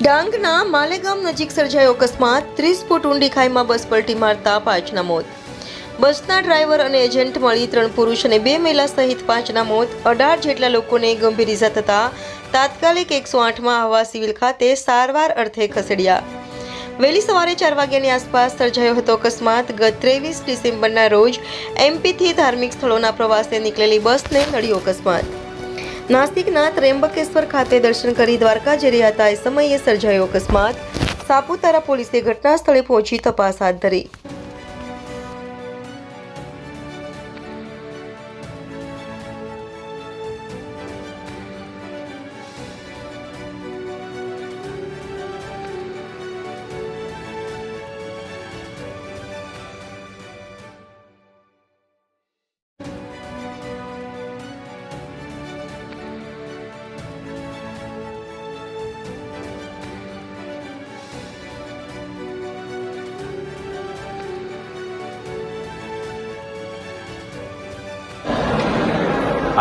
ડાંગના માલેગામ નજીક સર્જાયો અકસ્માત। 30 ફૂટ ઊંડી ખાઈમાં બસ પલટી મારતા 5ના મોત। બસના ડ્રાઈવર અને એજન્ટ મળી 3 પુરુષ અને 2 મહિલા સહિત 5ના મોત। 18 જેટલા લોકોને ગંભીર ઇજા થતા તાત્કાલિક 108માં આહવા સિવિલ ખાતે સારવાર અર્થે ખસેડ્યા। વહેલી સવારે 4 વાગ્યાની આસપાસ સર્જાયો હતો અકસ્માત। ગત 23 ડિસેમ્બરના રોજ એમપીથી ધાર્મિક સ્થળોના પ્રવાસે નીકળેલી બસને નડ્યો અકસ્માત। નાસિકના ત્રંબકેશ્વર ખાતે દર્શન કરી દ્વારકા જઈ રહ્યા હતા એ સમયે સર્જાયો અકસ્માત। સાપુતારા પોલીસે ઘટના સ્થળે પહોંચી તપાસ હાથ ધરી।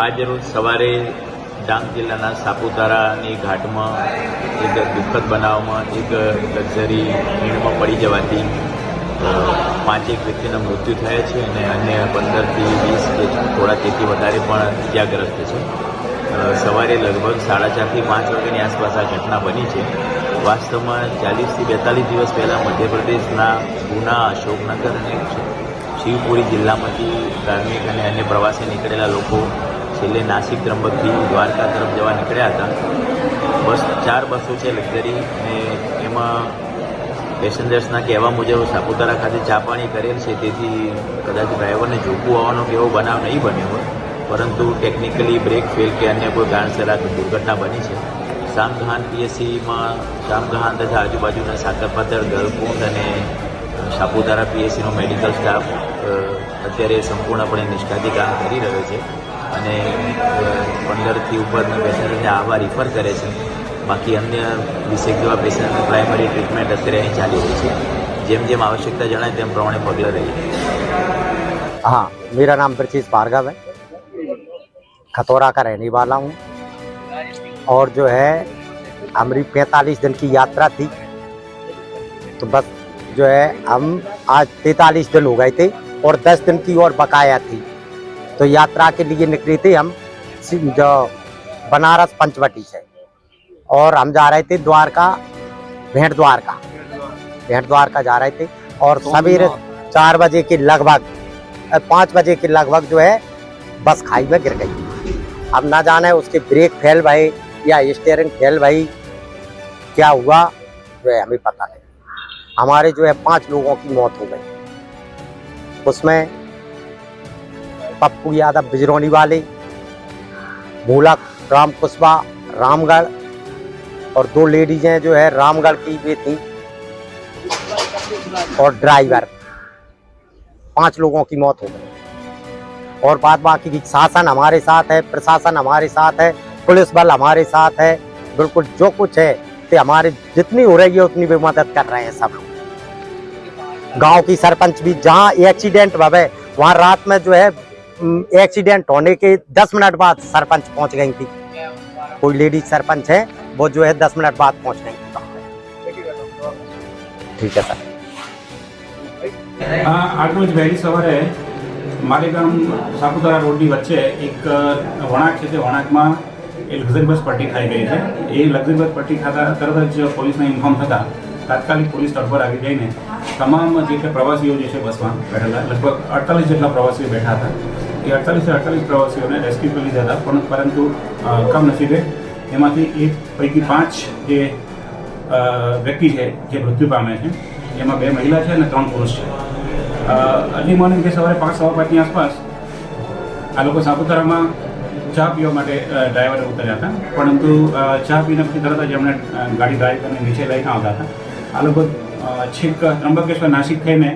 आज रोज सवारे डांग जिल्लाना सापुतारानी घाटमां एक दुखद बनावमां एक लक्ઝરી ખીણમાં પડી જવાથી 5 વ્યક્તિના મૃત્યુ થયા છે અને અન્ય 15 થી 20 કે થોડા તેથી વધારે પણ ઇજાગ્રસ્ત છે। સવારે લગભગ 4:30 થી 5 વાગ્યાની આસપાસ આ ઘટના બની છે। વાસ્તવમાં 40 થી 42 દિવસ પહેલાં મધ્યપ્રદેશના ગુના, અશોકનગર અને શિવપુરી જિલ્લામાંથી ધાર્મિક અને અન્ય પ્રવાસે નીકળેલા લોકો છેલ્લે નાસિક ત્રંબકથી દ્વારકા તરફ જવા નીકળ્યા હતા। બસ 4 બસો છે લક્ઝરી અને એમાં પેસેન્જર્સના કહેવા મુજબ સાપુતારા ખાતે ચા પાણી કરેલ છે, તેથી કદાચ ડ્રાઈવરને ઝોકવું આવવાનો કે એવો બનાવ નહીં બન્યો હોય, પરંતુ ટેકનિકલી બ્રેક ફેલ કે અન્ય કોઈ કારણસર આ દુર્ઘટના બની છે। શામગહાન પીએસસીમાં શામગહાન તથા આજુબાજુના સાકરપાતર, ગલકુંડ અને સાપુતારા પીએસસીનો મેડિકલ સ્ટાફ અત્યારે સંપૂર્ણપણે નિષ્ઠાથી કામ કરી રહ્યો છે અને 15 થી ઉપરના પેશન્ટને આવા રિફર કરે છે। બાકી અન્ય 20 જેવા પેશન્ટને પ્રાઇમરી ટ્રીટમેન્ટ અત્યારે અહીં ચાલી રહી છે। જેમ જેમ आवश्यकता जनाए तेम प्रमाणे पगला रही। हाँ, मेरा नाम ब्रजेश भार्गव है, खतौरा का रहने वाला हूँ और जो है हमारी 45 दिन की यात्रा थी, तो बस जो है हम आज 43 दिन हो गए थे और 10 दिन की और बकाया थी। तो यात्रा के लिए निकले थे हम जो बनारस पंचवटी से और हम जा रहे थे द्वारका, भेंट द्वारका जा रहे थे और सवेरे 4 बजे के लगभग 5 बजे के लगभग जो है बस खाई में गिर गई। अब ना जाने उसके ब्रेक फेल भई या स्टीयरिंग फेल भई, क्या हुआ जो है हमें पता नहीं। हमारे जो है 5 लोगों की मौत हो गई। उसमें पप्पू यादव बिजरौनी वाले, मूलक राम कुशवा रामगढ़ और 2 लेडीज हैं जो है रामगढ़ की वे थी और ड्राइवर। 5 लोगों की मौत हो गई और बाद बाकी की शासन हमारे साथ है, प्रशासन हमारे साथ है, पुलिस बल हमारे साथ है। बिल्कुल जो कुछ है तो हमारे जितनी हो रही है उतनी भी मदद कर रहे हैं सब लोग। गांव की सरपंच भी जहां एक्सीडेंट भवे वहां रात में जो है एक्सीडेंट होने के 10 मिनट बाद सरपंच पहुंच गई थी। कोई लेडीज सरपंच है वो जो है 10 मिनट बाद पहुंच गई थी। ठीक है सर। आज रोज वહેલી સવારે માલેગામ સાપુતારા રોડની વચ્ચે એક વળાંક છે, તે વળાંકમાં એ લક્ઝરી બસ પલટી ખાઈ ગઈ છે। એ લક્ઝરી બસ પલટી ખાતા તરત જ પોલીસને ઇન્ફોર્મ થતાં તાત્કાલિક પોલીસ સ્થળ પર આવી જઈને તમામ જે કે પ્રવાસીઓ જે છે બસમાં બેઠેલા લગભગ 48 જેટલા પ્રવાસીઓ બેઠા હતા, એ 48 પ્રવાસીઓને રેસ્ક્યુ કરી લીધા હતા, પરંતુ કમનસીબે એમાંથી એક પૈકી 5 જે વ્યક્તિ છે જે મૃત્યુ પામે છે, એમાં 2 મહિલા છે અને 3 પુરુષ છે। અર્લી મોર્નિંગ કે સવારે 5:15ની આસપાસ આ લોકો સાપુતારામાં ચા પીવા માટે ડ્રાઈવરે ઉતર્યા હતા, પરંતુ ચા પીને પછી તરત જ એમણે ગાડી ડ્રાઈવ કરીને નીચે લઈને આવતા હતા। આ લોકો છેક ત્રંબકેશ્વર નાસિક થઈને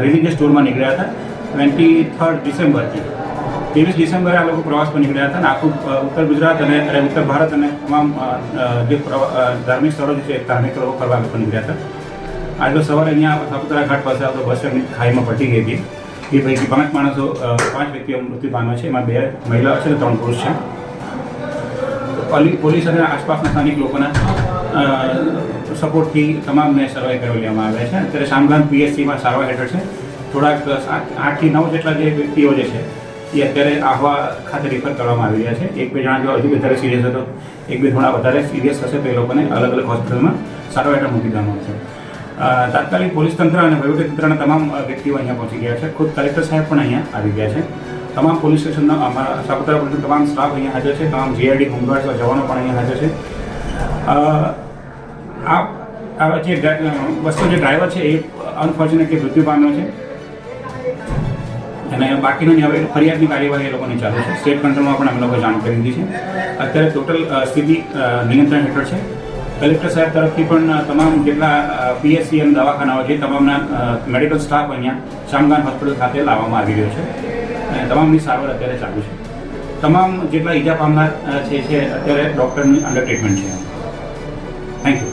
રિલિજિયસ ટૂરમાં નીકળ્યા હતા। 23 ડિસેમ્બરથી 23 ડિસેમ્બરે આ લોકો પ્રવાસ પર નીકળ્યા હતા અને આખું ઉત્તર ગુજરાત અને ઉત્તર ભારત અને તમામ જે ધાર્મિક સ્થળો જે છે ધાર્મિક સ્થળો ફરવા લોકો નીકળ્યા હતા। आज रोज सवारे अँ सापुतारा घाट पास आवता बस खाई में पलटी गई थी। ये पैकी 5 माणसों 5 व्यक्तिओ मृत्यु पाम्या छे, एमां 2 महिला है, 3 पुरुष है। पोलीस और आसपास स्थानिक लोगों સપોર્ટથી તમામને સર્વાઈ કરી લેવામાં આવ્યા છે. અત્યારે શામગામ પીએચસીમાં સારવાર હેઠળ છે. થોડાક 8 થી 9 જેટલા જે વ્યક્તિઓ જે છે એ અત્યારે આહવા ખાતે રિફર કરવામાં આવી રહ્યા છે. 1-2 જણા જો હજુ વધારે સિરિયસ હતો, 1-2 થોડા વધારે સિરિયસ હશે તો એ લોકોને અલગ અલગ હોસ્પિટલમાં સારવાર હેઠળ મૂકી દેવામાં આવશે. તાત્કાલિક પોલીસ તંત્ર અને વહીવટીતંત્રના તમામ વ્યક્તિઓ અહીંયા પહોંચી ગયા છે. ખુદ કલેક્ટર સાહેબ પણ અહીંયા આવી ગયા છે. તમામ પોલીસ સ્ટેશનના અમારા સાપુતારા પોલીસનો તમામ સ્ટાફ અહીંયા હાજર છે. તમામ જીઆઈડી હોમગાર્ડ્સના જવાનો પણ અહીંયા હાજર છે. આ જે બસનો જે ડ્રાઈવર છે એ અનફોર્ચ્યુનેટલી મૃત્યુ પામ્યો છે અને બાકીની હવે ફરિયાદની કાર્યવાહી એ લોકોની ચાલુ છે. સ્ટેટ કંટ્રોલમાં પણ અમે લોકો જાણ કરી દીધી છે. અત્યારે ટોટલ સ્થિતિ નિયંત્રણ હેઠળ છે. કલેક્ટર સાહેબ તરફથી પણ તમામ જેટલા પીએચસી અને દવાખાનાઓ છે તમામના મેડિકલ સ્ટાફ અહીંયા શામગામ હોસ્પિટલ ખાતે લાવવામાં આવી રહ્યો છે અને તમામની સારવાર અત્યારે ચાલુ છે. તમામ જેટલા ઈજા પામનાર છે અત્યારે ડૉક્ટરની અંડર ટ્રીટમેન્ટ છે. Thank you.